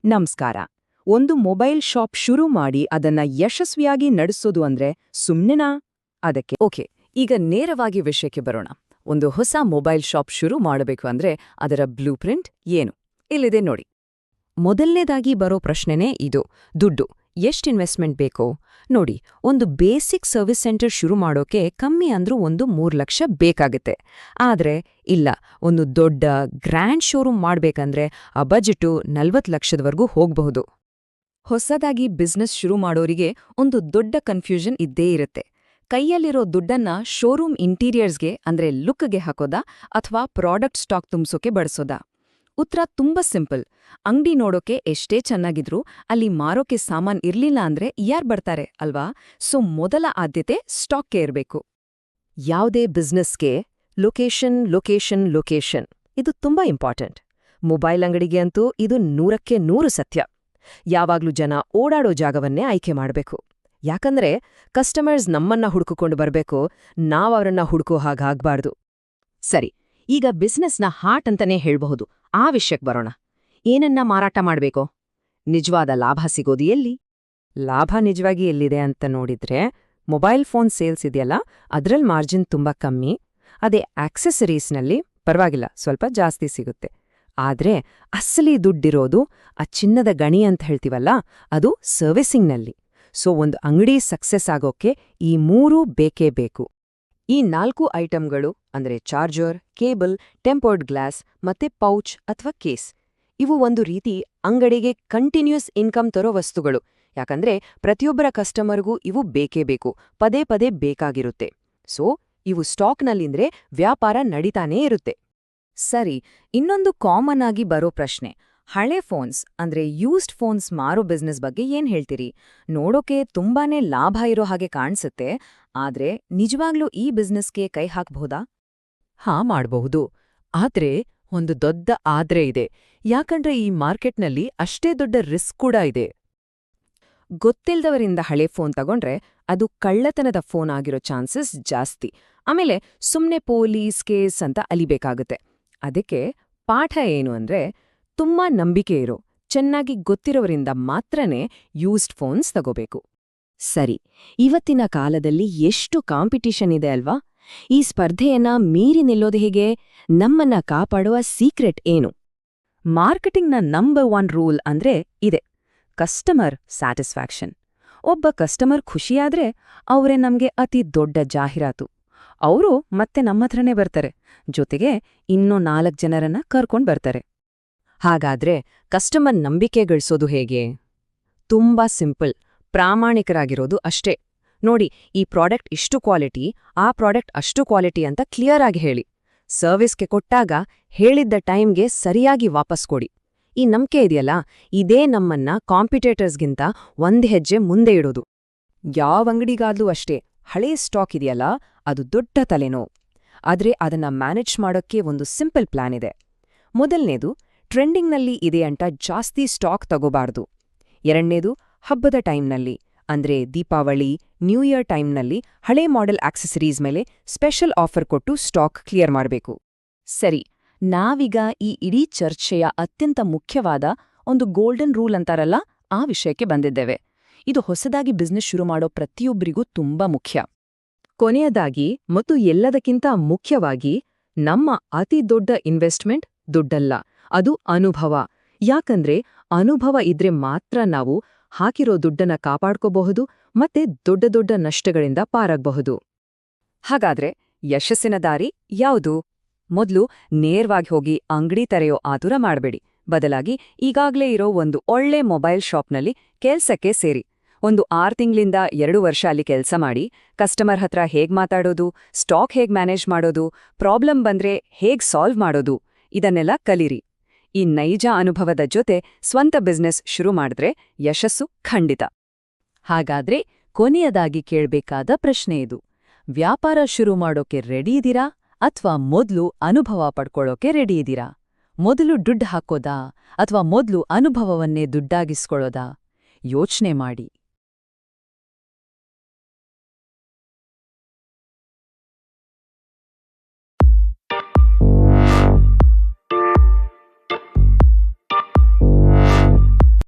ನಮಸ್ಕಾರ. ಒಂದು mobile shop ಶುರು ಮಾಡಿ ಅದನ್ನ ಯಶಸ್ವಿಯಾಗಿ ನಡೆಸೋದು ಅಂದ್ರೆ ಸುಮ್ನೆನಾ? ಅದಕ್ಕೆ ಓಕೆ, ಈಗ ನೇರವಾಗಿ ವಿಷಯಕ್ಕೆ ಬರೋಣ. ಒಂದು ಹೊಸ ಮೊಬೈಲ್ ಶಾಪ್ ಶುರು ಮಾಡಬೇಕು ಅಂದ್ರೆ ಅದರ ಬ್ಲೂ ಪ್ರಿಂಟ್ ಏನು? ಇಲ್ಲಿದೆ ನೋಡಿ. ಮೊದಲನೇದಾಗಿ ಬರೋ ಪ್ರಶ್ನೆನೇ ಇದು: ದುಡ್ಡು. ಎಷ್ಟು ಇನ್ವೆಸ್ಟ್ಮೆಂಟ್ ಬೇಕೋ ನೋಡಿ. ಒಂದು ಬೇಸಿಕ್ ಸರ್ವಿಸ್ ಸೆಂಟರ್ ಶುರು ಮಾಡೋಕೆ ಕಮ್ಮಿ ಅಂದ್ರೂ ಒಂದು 3 ಲಕ್ಷ ಬೇಕಾಗುತ್ತೆ. ಆದ್ರೆ ಇಲ್ಲ, ಒಂದು ದೊಡ್ಡ ಗ್ರ್ಯಾಂಡ್ ಶೋರೂಮ್ ಮಾಡ್ಬೇಕಂದ್ರೆ ಆ ಬಜೆಟು 40 ಲಕ್ಷದವರೆಗೂ ಹೋಗ್ಬಹುದು. ಹೊಸದಾಗಿ ಬಿಸ್ನೆಸ್ ಶುರು ಮಾಡೋರಿಗೆ ಒಂದು ದೊಡ್ಡ ಕನ್ಫ್ಯೂಷನ್ ಇದ್ದೇ ಇರುತ್ತೆ. ಕೈಯಲ್ಲಿರೋ ದುಡ್ಡನ್ನ ಶೋರೂಮ್ ಇಂಟೀರಿಯರ್ಸ್ಗೆ ಅಂದ್ರೆ ಲುಕ್ಗೆ ಹಾಕೋದಾ ಅಥವಾ ಪ್ರಾಡಕ್ಟ್ ಸ್ಟಾಕ್ ತುಂಬಿಸೋಕೆ ಬಳಸೋದಾ? ಉತ್ತರ ತುಂಬಾ ಸಿಂಪಲ್. ಅಂಗಡಿ ನೋಡೋಕೆ ಎಷ್ಟೇ ಚೆನ್ನಾಗಿದ್ರೂ ಅಲ್ಲಿ ಮಾರೋಕೆ ಸಾಮಾನ್ ಇರ್ಲಿಲ್ಲ ಅಂದ್ರೆ ಯಾರ್ ಬರ್ತಾರೆ ಅಲ್ವಾ? ಸೊ ಮೊದಲ ಆದ್ಯತೆ ಸ್ಟಾಕ್ಗೆ ಇರಬೇಕು. ಯಾವುದೇ ಬಿಸ್ನೆಸ್ಗೆ ಲೊಕೇಶನ್ ಲೊಕೇಶನ್ ಲೊಕೇಶನ್ ಇದು ತುಂಬಾ ಇಂಪಾರ್ಟೆಂಟ್. ಮೊಬೈಲ್ ಅಂಗಡಿಗೆ ಅಂತೂ ಇದು 100ಕ್ಕೆ 100 ಸತ್ಯ. ಯಾವಾಗ್ಲೂ ಜನ ಓಡಾಡೋ ಜಾಗವನ್ನೇ ಆಯ್ಕೆ ಮಾಡಬೇಕು. ಯಾಕಂದ್ರೆ ಕಸ್ಟಮರ್ಸ್ ನಮ್ಮನ್ನ ಹುಡುಕಿಕೊಂಡು ಬರಬೇಕು, ನಾವವರನ್ನ ಹುಡುಕೋ ಹಾಗಾಗ್ಬಾರ್ದು. ಸರಿ, ಈಗ ಬಿಸ್ನೆಸ್ನ ಹಾರ್ಟ್ ಅಂತಾನೆ ಹೇಳ್ಬಹುದು. ಆ ವಿಷಯಕ್ಕೆ ಬರೋಣ. ಏನನ್ನ ಮಾರಾಟ ಮಾಡ್ಬೇಕೋ? ನಿಜವಾದ ಲಾಭ ಸಿಗೋದು ಎಲ್ಲಿ? ಲಾಭ ನಿಜವಾಗಿ ಎಲ್ಲಿದೆ ಅಂತ ನೋಡಿದ್ರೆ, ಮೊಬೈಲ್ ಫೋನ್ ಸೇಲ್ಸ್ ಇದೆಯಲ್ಲ, ಅದ್ರಲ್ಲಿ ಮಾರ್ಜಿನ್ ತುಂಬಾ ಕಮ್ಮಿ. ಅದೇ ಆಕ್ಸೆಸರೀಸ್ನಲ್ಲಿ ಪರವಾಗಿಲ್ಲ, ಸ್ವಲ್ಪ ಜಾಸ್ತಿ ಸಿಗುತ್ತೆ. ಆದ್ರೆ ಅಸಲಿ ದುಡ್ಡಿರೋದು ಆ ಚಿನ್ನದ ಗಣಿ ಅಂತ ಹೇಳ್ತೀವಲ್ಲ, ಅದು ಸರ್ವಿಸಿಂಗ್ನಲ್ಲಿ. ಸೊ ಒಂದು ಅಂಗಡಿ ಸಕ್ಸೆಸ್ ಆಗೋಕೆ ಈ 3 ಬೇಕೇ ಬೇಕು. ಈ 4 ಐಟಂಗಳು ಅಂದ್ರೆ ಚಾರ್ಜರ್, ಕೇಬಲ್, ಟೆಂಪರ್ಡ್ ಗ್ಲಾಸ್ ಮತ್ತೆ ಪೌಚ್ ಅಥವಾ ಕೇಸ್, ಇವು ಒಂದು ರೀತಿ ಅಂಗಡಿಗೆ ಕಂಟಿನ್ಯೂಸ್ ಇನ್ಕಮ್ ತರೋ ವಸ್ತುಗಳು. ಯಾಕಂದ್ರೆ ಪ್ರತಿಯೊಬ್ಬರ ಕಸ್ಟಮರ್ಗೂ ಇವು ಬೇಕೇ ಬೇಕು, ಪದೇ ಪದೇ ಬೇಕಾಗಿರುತ್ತೆ. ಸೊ ಇವು ಸ್ಟಾಕ್ನಲ್ಲಿಂದ್ರೆ ವ್ಯಾಪಾರ ನಡೀತಾನೇ ಇರುತ್ತೆ. ಸರಿ, ಇನ್ನೊಂದು ಕಾಮನ್ ಆಗಿ ಬರೋ ಪ್ರಶ್ನೆ: ಹಳೆ ಫೋನ್ಸ್ ಅಂದ್ರೆ ಯೂಸ್ಡ್ ಫೋನ್ಸ್ ಮಾರೋ ಬಿಸ್ನೆಸ್ ಬಗ್ಗೆ ಏನ್ ಹೇಳ್ತೀರಿ? ನೋಡೋಕೆ ತುಂಬಾನೇ ಲಾಭ ಇರೋ ಹಾಗೆ ಕಾಣಿಸುತ್ತೆ, ಆದ್ರೆ ನಿಜವಾಗ್ಲೂ ಈ ಬಿಸ್ನೆಸ್ಗೆ ಕೈ ಹಾಕ್ಬಹುದಾ? ಹಾ, ಮಾಡ್ಬಹುದು. ಆದ್ರೆ ಒಂದು ದೊಡ್ಡ ಆದ್ರೆ ಇದೆ. ಯಾಕಂದ್ರೆ ಈ ಮಾರ್ಕೆಟ್ನಲ್ಲಿ ಅಷ್ಟೇ ದೊಡ್ಡ ರಿಸ್ಕ್ ಕೂಡ ಇದೆ. ಗೊತ್ತಿಲ್ದವರಿಂದ ಹಳೆ ಫೋನ್ ತಗೊಂಡ್ರೆ ಅದು ಕಳ್ಳತನದ ಫೋನ್ ಆಗಿರೋ ಚಾನ್ಸಸ್ ಜಾಸ್ತಿ. ಆಮೇಲೆ ಸುಮ್ನೆ ಪೊಲೀಸ್ ಕೇಸ್ ಅಂತ ಅಲಿಬೇಕಾಗುತ್ತೆ. ಅದಕ್ಕೆ ಪಾಠ ಏನು ಅಂದ್ರೆ, ತುಂಬಾ ನಂಬಿಕೆ ಇರೋ, ಚೆನ್ನಾಗಿ ಗೊತ್ತಿರೋರಿಂದ ಮಾತ್ರನೇ ಯೂಸ್ಡ್ ಫೋನ್ಸ್ ತಗೋಬೇಕು. ಸರಿ, ಇವತ್ತಿನ ಕಾಲದಲ್ಲಿ ಎಷ್ಟು ಕಾಂಪಿಟಿಷನ್ ಇದೆ ಅಲ್ವಾ? ಈ ಸ್ಪರ್ಧೆಯನ್ನ ಮೀರಿ ನಿಲ್ಲೋದು ಹೇಗೆ? ನಮ್ಮನ್ನ ಕಾಪಾಡುವ ಸೀಕ್ರೆಟ್ ಏನು? ಮಾರ್ಕೆಟಿಂಗ್ನ ನಂಬರ್ 1 ರೂಲ್ ಅಂದ್ರೆ ಇದೆ: ಕಸ್ಟಮರ್ ಸ್ಯಾಟಿಸ್ಫ್ಯಾಕ್ಷನ್. ಒಬ್ಬ ಕಸ್ಟಮರ್ ಖುಷಿಯಾದ್ರೆ ಅವರೇ ನಮ್ಗೆ ಅತಿ ದೊಡ್ಡ ಜಾಹೀರಾತು. ಅವರು ಮತ್ತೆ ನಮ್ಮತ್ರನೇ ಬರ್ತಾರೆ, ಜೊತೆಗೆ ಇನ್ನೂ 4 ಜನರನ್ನ ಕರ್ಕೊಂಡ್ ಬರ್ತಾರೆ. ಹಾಗಾದ್ರೆ ಕಸ್ಟಮರ್ ನಂಬಿಕೆ ಗಳಿಸೋದು ಹೇಗೆ? ತುಂಬಾ ಸಿಂಪಲ್, ಪ್ರಾಮಾಣಿಕರಾಗಿರೋದು ಅಷ್ಟೇ. ನೋಡಿ, ಈ ಪ್ರಾಡಕ್ಟ್ ಇಷ್ಟು ಕ್ವಾಲಿಟಿ, ಆ ಪ್ರಾಡಕ್ಟ್ ಅಷ್ಟು ಕ್ವಾಲಿಟಿ ಅಂತ ಕ್ಲಿಯರ್ ಆಗಿ ಹೇಳಿ. ಸರ್ವಿಸ್ಗೆ ಕೊಟ್ಟಾಗ ಹೇಳಿದ್ದ ಟೈಮ್ಗೆ ಸರಿಯಾಗಿ ವಾಪಸ್ ಕೊಡಿ. ಈ ನಂಬಿಕೆ ಇದೆಯಲ್ಲ, ಇದೇ ನಮ್ಮನ್ನ ಕಾಂಪಿಟೇಟರ್ಸ್ಗಿಂತ 1 ಹೆಜ್ಜೆ ಮುಂದೆ ಇಡೋದು. ಯಾವ ಅಂಗಡಿಗಾದ್ಲೂ ಅಷ್ಟೇ, ಹಳೇ ಸ್ಟಾಕ್ ಇದೆಯಲ್ಲ, ಅದು ದೊಡ್ಡ ತಲೆನೋವು. ಆದ್ರೆ ಅದನ್ನ ಮ್ಯಾನೇಜ್ ಮಾಡೋಕ್ಕೆ ಒಂದು ಸಿಂಪಲ್ ಪ್ಲಾನ್ ಇದೆ. ಮೊದಲನೇದು, ಟ್ರೆಂಡಿಂಗ್ನಲ್ಲಿ ಇದೆ ಅಂತ ಜಾಸ್ತಿ ಸ್ಟಾಕ್ ತಗೋಬಾರ್ದು. ಎರಡನೇದು, ಹಬ್ಬದ ಟೈಮ್ನಲ್ಲಿ ಅಂದ್ರೆ ದೀಪಾವಳಿ, ನ್ಯೂ ಇಯರ್ ಟೈಮ್ನಲ್ಲಿ ಹಳೇ ಮಾಡೆಲ್ ಆಕ್ಸೆಸರೀಸ್ ಮೇಲೆ ಸ್ಪೆಷಲ್ ಆಫರ್ ಕೊಟ್ಟು ಸ್ಟಾಕ್ ಕ್ಲಿಯರ್ ಮಾಡಬೇಕು. ಸರಿ, ನಾವೀಗ ಈ ಇಡೀ ಚರ್ಚೆಯ ಅತ್ಯಂತ ಮುಖ್ಯವಾದ ಒಂದು ಗೋಲ್ಡನ್ ರೂಲ್ ಅಂತಾರಲ್ಲ, ಆ ವಿಷಯಕ್ಕೆ ಬಂದಿದ್ದೇವೆ. ಇದು ಹೊಸದಾಗಿ ಬಿಸ್ನೆಸ್ ಶುರು ಮಾಡೋ ಪ್ರತಿಯೊಬ್ಬರಿಗೂ ತುಂಬಾ ಮುಖ್ಯ. ಕೊನೆಯದಾಗಿ ಮತ್ತು ಎಲ್ಲದಕ್ಕಿಂತ ಮುಖ್ಯವಾಗಿ, ನಮ್ಮ ಅತಿ ದೊಡ್ಡ ಇನ್ವೆಸ್ಟ್ಮೆಂಟ್ ದುಡ್ಡಲ್ಲ, ಅದು ಅನುಭವ. ಯಾಕಂದ್ರೆ ಅನುಭವ ಇದ್ರೆ ಮಾತ್ರ ನಾವು ಹಾಕಿರೋ ದುಡ್ಡನ್ನ ಕಾಪಾಡ್ಕೋಬಹುದು ಮತ್ತೆ ದೊಡ್ಡ ದೊಡ್ಡ ನಷ್ಟಗಳಿಂದ ಪಾರಾಗಬಹುದು. ಹಾಗಾದ್ರೆ ಯಶಸ್ಸಿನ ದಾರಿ ಯಾವುದು? ಮೊದಲು ನೇರವಾಗಿ ಹೋಗಿ ಅಂಗಡಿ ತೆರೆಯೋ ಆತುರ ಮಾಡಬೇಡಿ. ಬದಲಾಗಿ ಈಗಾಗ್ಲೇ ಇರೋ ಒಂದು ಒಳ್ಳೆ ಮೊಬೈಲ್ ಶಾಪ್ನಲ್ಲಿ ಕೆಲ್ಸಕ್ಕೆ ಸೇರಿ. ಒಂದು 6 ತಿಂಗಳಿಂದ 2 ವರ್ಷ ಅಲ್ಲಿ ಕೆಲಸ ಮಾಡಿ, ಕಸ್ಟಮರ್ ಹತ್ರ ಹೇಗ್ ಮಾತಾಡೋದು, ಸ್ಟಾಕ್ ಹೇಗ್ ಮ್ಯಾನೇಜ್ ಮಾಡೋದು, ಪ್ರಾಬ್ಲಮ್ ಬಂದ್ರೆ ಹೇಗ್ ಸಾಲ್ವ್ ಮಾಡೋದು, ಇದನ್ನೆಲ್ಲ ಕಲೀರಿ. ಈ ನೈಜ ಅನುಭವದ ಜೊತೆ ಸ್ವಂತ ಬಿಸ್ನೆಸ್ ಶುರು ಮಾಡಿದ್ರೆ ಯಶಸ್ಸು ಖಂಡಿತ. ಹಾಗಾದ್ರೆ ಕೊನೆಯದಾಗಿ ಕೇಳ್ಬೇಕಾದ ಪ್ರಶ್ನೆ ಇದು: ವ್ಯಾಪಾರ ಶುರು ಮಾಡೋಕೆ ರೆಡಿ ಇದೀರಾ ಅಥವಾ ಮೊದ್ಲು ಅನುಭವ ಪಡ್ಕೊಳ್ಳೋಕೆ ರೆಡಿ ಇದೀರಾ? ಮೊದಲು ದುಡ್ಡು ಹಾಕೋದಾ ಅಥವಾ ಮೊದ್ಲು ಅನುಭವವನ್ನೇ ದುಡ್ಡಾಗಿಸ್ಕೊಳ್ಳೋದಾ? ಯೋಚ್ನೆ ಮಾಡಿ.